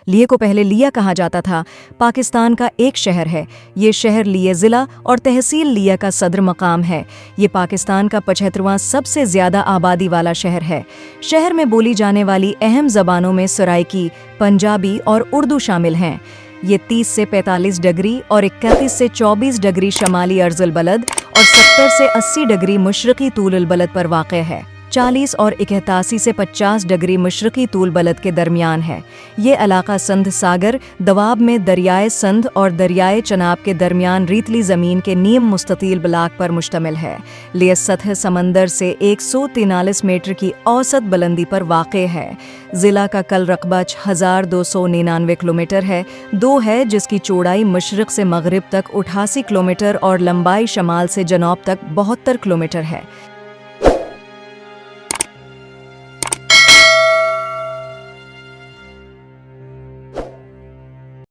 لیہ کو پہلے لیہ کہا جاتا تھا، پاکستان کا ایک شہر ہے۔ یہ شہر لیہ ضلع اور تحصیل لیہ کا صدر مقام ہے۔ یہ پاکستان کا 75واں سب سے زیادہ آبادی والا شہر ہے۔ شہر میں بولی جانے والی اہم زبانوں میں سرائیکی، پنجابی اور اردو شامل ہیں۔ یہ 30 سے 45 ڈگری اور 31 سے 24 ڈگری شمالی عرض البلد اور 70 سے 80 ڈگری مشرقی طول البلد پر واقع ہے۔ 40 اور 81 سے 50 ڈگری مشرقی طول بلد کے درمیان ہے۔ یہ علاقہ سندھ ساگر دواب میں دریائے سندھ اور دریائے چناب کے درمیان ریتلی زمین کے نیم مستطیل بلاک پر مشتمل ہے۔ لیہ سطح سمندر سے 143 میٹر کی اوسط بلندی پر واقع ہے۔ ضلع کا کل رقبہ 6299 کلومیٹر ہے۔ 2 ہے جس کی چوڑائی مشرق سے مغرب تک 88 کلومیٹر اور لمبائی شمال سے جنوب تک 72 کلومیٹر ہے۔